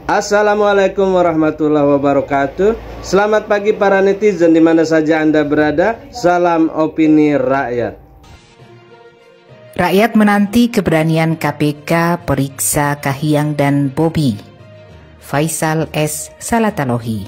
Assalamualaikum warahmatullahi wabarakatuh. Selamat pagi para netizen di mana saja Anda berada. Salam opini rakyat. Rakyat menanti keberanian KPK periksa Kahiyang dan Bobi. Faisal S. Salatalohi.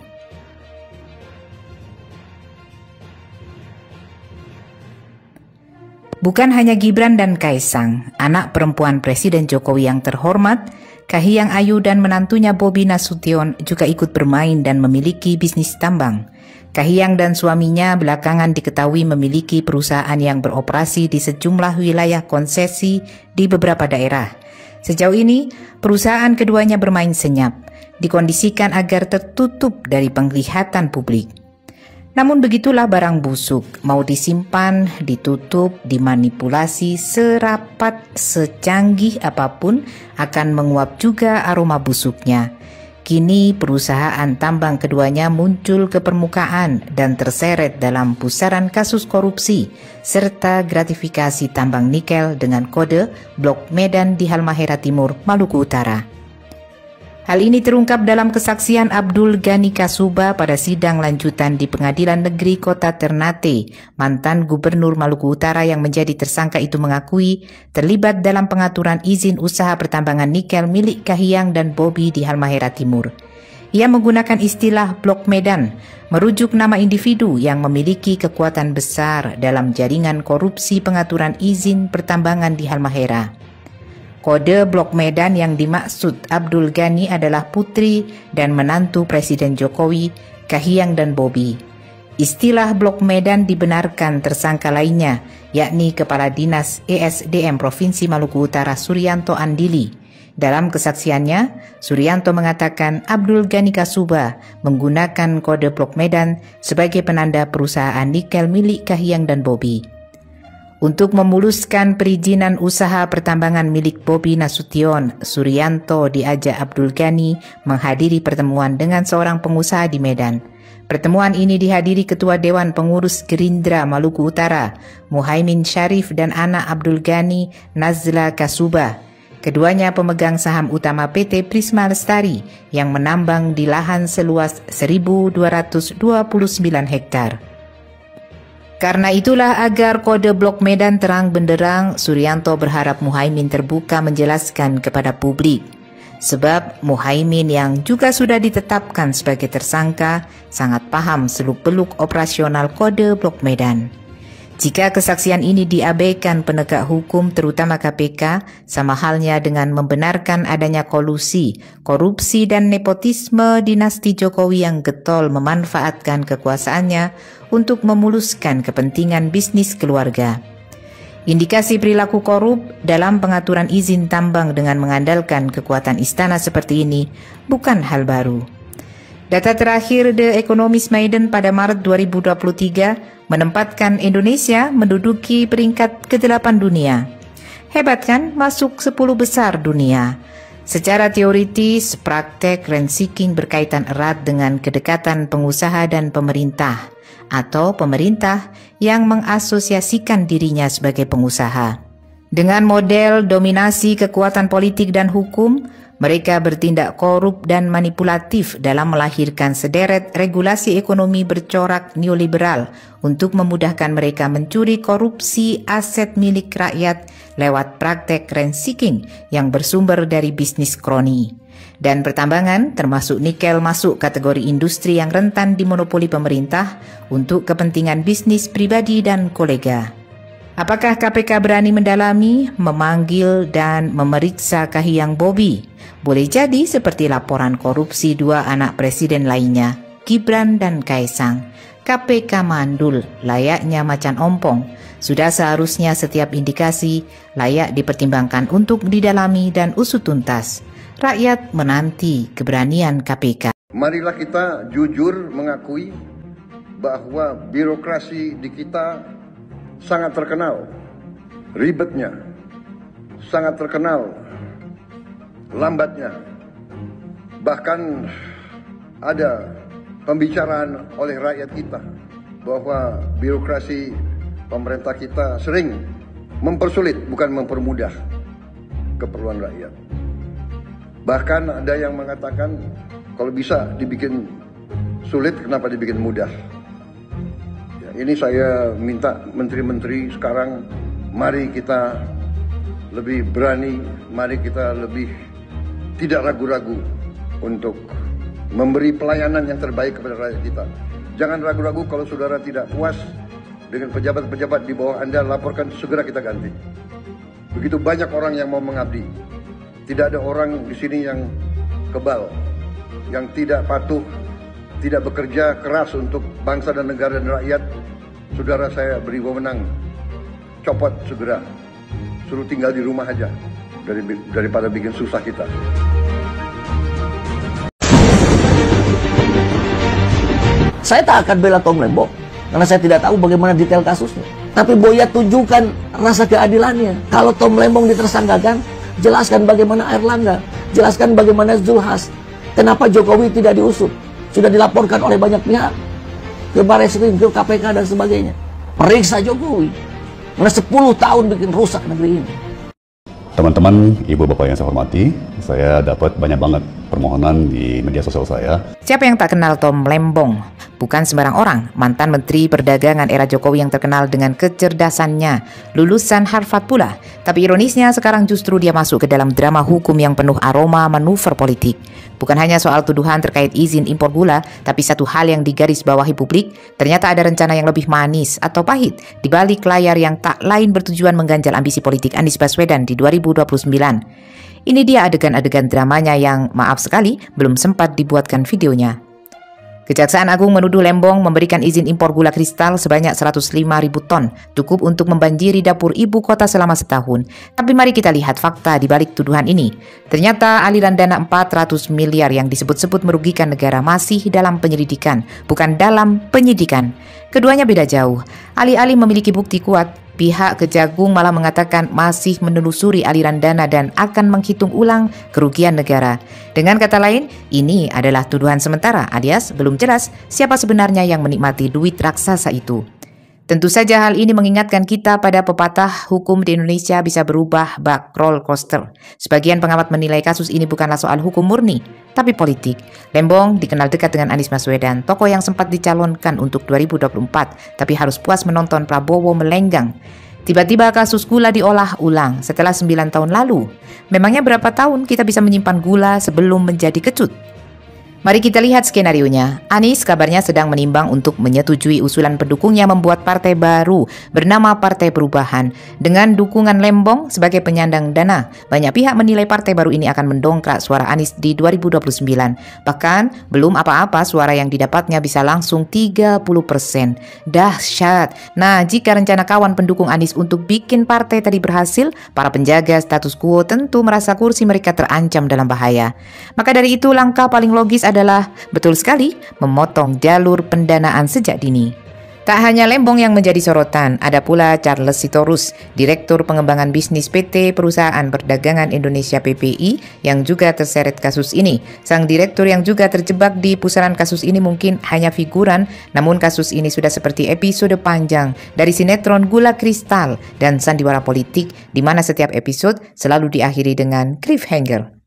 Bukan hanya Gibran dan Kaesang, anak perempuan Presiden Jokowi yang terhormat, Kahiyang Ayu dan menantunya Bobi Nasution juga ikut bermain dan memiliki bisnis tambang. Kahiyang dan suaminya belakangan diketahui memiliki perusahaan yang beroperasi di sejumlah wilayah konsesi di beberapa daerah. Sejauh ini, perusahaan keduanya bermain senyap, dikondisikan agar tertutup dari penglihatan publik. Namun begitulah barang busuk, mau disimpan, ditutup, dimanipulasi serapat, secanggih apapun akan menguap juga aroma busuknya. Kini perusahaan tambang keduanya muncul ke permukaan dan terseret dalam pusaran kasus korupsi serta gratifikasi tambang nikel dengan kode Blok Medan di Halmahera Timur, Maluku Utara. Hal ini terungkap dalam kesaksian Abdul Ghani Kasuba pada sidang lanjutan di Pengadilan Negeri Kota Ternate. Mantan Gubernur Maluku Utara yang menjadi tersangka itu mengakui terlibat dalam pengaturan izin usaha pertambangan nikel milik Kahiyang dan Bobi di Halmahera Timur. Ia menggunakan istilah Blok Medan, merujuk nama individu yang memiliki kekuatan besar dalam jaringan korupsi pengaturan izin pertambangan di Halmahera. Kode Blok Medan yang dimaksud Abdul Ghani adalah putri dan menantu Presiden Jokowi, Kahiyang dan Bobi. Istilah Blok Medan dibenarkan tersangka lainnya, yakni Kepala Dinas ESDM Provinsi Maluku Utara Suryanto Andili. Dalam kesaksiannya, Suryanto mengatakan Abdul Ghani Kasuba menggunakan kode Blok Medan sebagai penanda perusahaan nikel milik Kahiyang dan Bobi. Untuk memuluskan perizinan usaha pertambangan milik Bobi Nasution, Suryanto diajak Abdul Ghani menghadiri pertemuan dengan seorang pengusaha di Medan. Pertemuan ini dihadiri Ketua Dewan Pengurus Gerindra Maluku Utara, Muhaimin Syarif dan anak Abdul Ghani, Nazla Kasuba. Keduanya pemegang saham utama PT Prisma Lestari yang menambang di lahan seluas 1.229 hektar. Karena itulah agar kode Blok Medan terang benderang, Suryanto berharap Muhaimin terbuka menjelaskan kepada publik. Sebab Muhaimin yang juga sudah ditetapkan sebagai tersangka sangat paham seluk-beluk operasional kode Blok Medan. Jika kesaksian ini diabaikan penegak hukum terutama KPK, sama halnya dengan membenarkan adanya kolusi, korupsi dan nepotisme dinasti Jokowi yang getol memanfaatkan kekuasaannya untuk memuluskan kepentingan bisnis keluarga. Indikasi perilaku korup dalam pengaturan izin tambang dengan mengandalkan kekuatan istana seperti ini bukan hal baru. Data terakhir The Economist Maiden pada Maret 2023 menempatkan Indonesia menduduki peringkat ke-8 dunia. Hebat kan? Masuk 10 besar dunia. Secara teoritis, praktek rent seeking berkaitan erat dengan kedekatan pengusaha dan pemerintah, atau pemerintah yang mengasosiasikan dirinya sebagai pengusaha. Dengan model dominasi kekuatan politik dan hukum, mereka bertindak korup dan manipulatif dalam melahirkan sederet regulasi ekonomi bercorak neoliberal untuk memudahkan mereka mencuri korupsi aset milik rakyat lewat praktek rent seeking yang bersumber dari bisnis kroni. Dan pertambangan termasuk nikel masuk kategori industri yang rentan dimonopoli pemerintah untuk kepentingan bisnis pribadi dan kolega. Apakah KPK berani mendalami, memanggil, dan memeriksa Kahiyang Bobi? Boleh jadi seperti laporan korupsi dua anak presiden lainnya, Gibran dan Kaesang. KPK mandul, layaknya macan ompong. Sudah seharusnya setiap indikasi layak dipertimbangkan untuk didalami dan usut tuntas. Rakyat menanti keberanian KPK. Marilah kita jujur mengakui bahwa birokrasi di kita sangat terkenal ribetnya, sangat terkenal lambatnya. Bahkan ada pembicaraan oleh rakyat kita bahwa birokrasi pemerintah kita sering mempersulit bukan mempermudah keperluan rakyat. Bahkan ada yang mengatakan kalau bisa dibikin sulit, kenapa dibikin mudah? Ya, ini saya minta menteri-menteri sekarang, mari kita lebih berani, mari kita lebih tidak ragu-ragu untuk memberi pelayanan yang terbaik kepada rakyat kita. Jangan ragu-ragu kalau saudara tidak puas dengan pejabat-pejabat di bawah Anda, laporkan, segera kita ganti. Begitu banyak orang yang mau mengabdi. Tidak ada orang di sini yang kebal, yang tidak patuh, tidak bekerja keras untuk bangsa dan negara dan rakyat. Saudara, saya beri wewenang, copot segera, suruh tinggal di rumah aja daripada bikin susah kita. Saya tak akan bela Tom Lembong karena saya tidak tahu bagaimana detail kasusnya. Tapi Buya tunjukkan rasa keadilannya. Kalau Tom Lembong ditersangkakan, jelaskan bagaimana Airlangga, jelaskan bagaimana Zulhas. Kenapa Jokowi tidak diusut? Sudah dilaporkan oleh banyak pihak ke Barreskrim, ke KPK dan sebagainya. Periksa Jokowi. Karena 10 tahun bikin rusak negeri ini. Teman-teman, ibu bapak yang saya hormati, saya dapat banyak banget permohonan di media sosial saya. Siapa yang tak kenal Tom Lembong? Bukan sembarang orang, mantan Menteri Perdagangan era Jokowi yang terkenal dengan kecerdasannya, lulusan Harvard pula. Tapi ironisnya sekarang justru dia masuk ke dalam drama hukum yang penuh aroma manuver politik. Bukan hanya soal tuduhan terkait izin impor gula, tapi satu hal yang digarisbawahi publik, ternyata ada rencana yang lebih manis atau pahit di balik layar yang tak lain bertujuan mengganjal ambisi politik Anies Baswedan di 2029. Ini dia adegan-adegan dramanya yang, maaf sekali, belum sempat dibuatkan videonya. Kejaksaan Agung menuduh Lembong memberikan izin impor gula kristal sebanyak 105.000 ton, cukup untuk membanjiri dapur ibu kota selama setahun. Tapi mari kita lihat fakta di balik tuduhan ini. Ternyata aliran dana 400 miliar yang disebut-sebut merugikan negara masih dalam penyelidikan, bukan dalam penyidikan. Keduanya beda jauh. Alih-alih memiliki bukti kuat, pihak Kejagung malah mengatakan masih menelusuri aliran dana dan akan menghitung ulang kerugian negara. Dengan kata lain, ini adalah tuduhan sementara, alias belum jelas siapa sebenarnya yang menikmati duit raksasa itu. Tentu saja hal ini mengingatkan kita pada pepatah hukum di Indonesia bisa berubah bak roller coaster. Sebagian pengamat menilai kasus ini bukanlah soal hukum murni, tapi politik. Lembong dikenal dekat dengan Anies Baswedan, tokoh yang sempat dicalonkan untuk 2024, tapi harus puas menonton Prabowo melenggang. Tiba-tiba kasus gula diolah ulang setelah 9 tahun lalu. Memangnya berapa tahun kita bisa menyimpan gula sebelum menjadi kecut? Mari kita lihat skenarionya. Anies kabarnya sedang menimbang untuk menyetujui usulan pendukungnya membuat partai baru bernama Partai Perubahan dengan dukungan Lembong sebagai penyandang dana. Banyak pihak menilai partai baru ini akan mendongkrak suara Anies di 2029. Bahkan belum apa-apa suara yang didapatnya bisa langsung 30%. Dahsyat. Nah, jika rencana kawan pendukung Anies untuk bikin partai tadi berhasil, para penjaga status quo tentu merasa kursi mereka terancam dalam bahaya. Maka dari itu langkah paling logis adalah, betul sekali, memotong jalur pendanaan sejak dini. Tak hanya Lembong yang menjadi sorotan, ada pula Charles Sitorus, Direktur Pengembangan Bisnis PT Perusahaan Perdagangan Indonesia PPI, yang juga terseret kasus ini. Sang direktur yang juga terjebak di pusaran kasus ini mungkin hanya figuran, namun kasus ini sudah seperti episode panjang dari sinetron Gula Kristal dan sandiwara politik, di mana setiap episode selalu diakhiri dengan cliffhanger.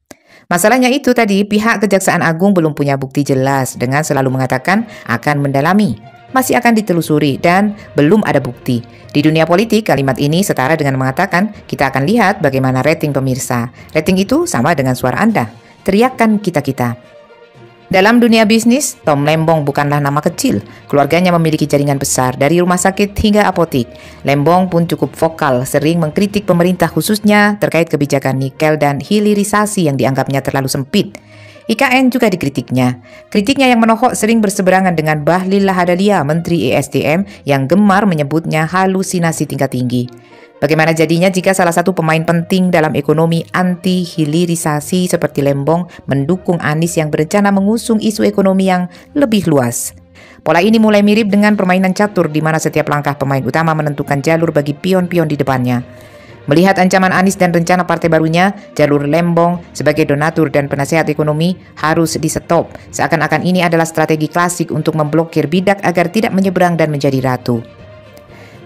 Masalahnya itu tadi, pihak Kejaksaan Agung belum punya bukti jelas dengan selalu mengatakan akan mendalami, masih akan ditelusuri, dan belum ada bukti. Di dunia politik, kalimat ini setara dengan mengatakan kita akan lihat bagaimana rating pemirsa. Rating itu sama dengan suara Anda. Teriakan kita-kita. Dalam dunia bisnis, Tom Lembong bukanlah nama kecil. Keluarganya memiliki jaringan besar dari rumah sakit hingga apotik. Lembong pun cukup vokal, sering mengkritik pemerintah khususnya terkait kebijakan nikel dan hilirisasi yang dianggapnya terlalu sempit. IKN juga dikritiknya. Kritiknya yang menohok sering berseberangan dengan Bahlil Lahadalia, Menteri ESDM, yang gemar menyebutnya halusinasi tingkat tinggi. Bagaimana jadinya jika salah satu pemain penting dalam ekonomi anti-hilirisasi seperti Lembong mendukung Anies yang berencana mengusung isu ekonomi yang lebih luas? Pola ini mulai mirip dengan permainan catur di mana setiap langkah pemain utama menentukan jalur bagi pion-pion di depannya. Melihat ancaman Anies dan rencana partai barunya, jalur Lembong sebagai donatur dan penasehat ekonomi harus di-stop. Seakan-akan ini adalah strategi klasik untuk memblokir bidak agar tidak menyeberang dan menjadi ratu.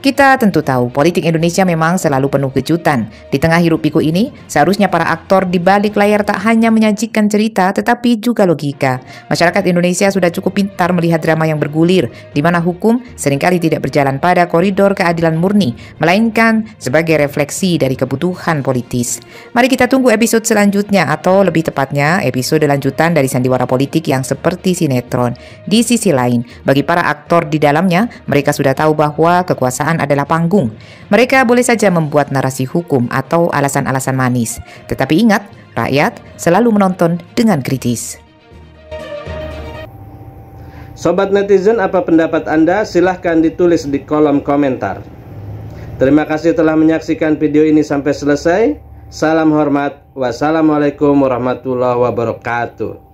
Kita tentu tahu politik Indonesia memang selalu penuh kejutan. Di tengah hiruk-pikuk ini, seharusnya para aktor di balik layar tak hanya menyajikan cerita tetapi juga logika. Masyarakat Indonesia sudah cukup pintar melihat drama yang bergulir, di mana hukum seringkali tidak berjalan pada koridor keadilan murni, melainkan sebagai refleksi dari kebutuhan politis. Mari kita tunggu episode selanjutnya, atau lebih tepatnya episode lanjutan dari sandiwara politik yang seperti sinetron. Di sisi lain, bagi para aktor di dalamnya, mereka sudah tahu bahwa kekuasaan adalah panggung. Mereka boleh saja membuat narasi hukum atau alasan-alasan manis. Tetapi ingat, rakyat selalu menonton dengan kritis. Sobat netizen, apa pendapat Anda? Silahkan ditulis di kolom komentar. Terima kasih telah menyaksikan video ini sampai selesai. Salam hormat. Wassalamualaikum warahmatullahi wabarakatuh.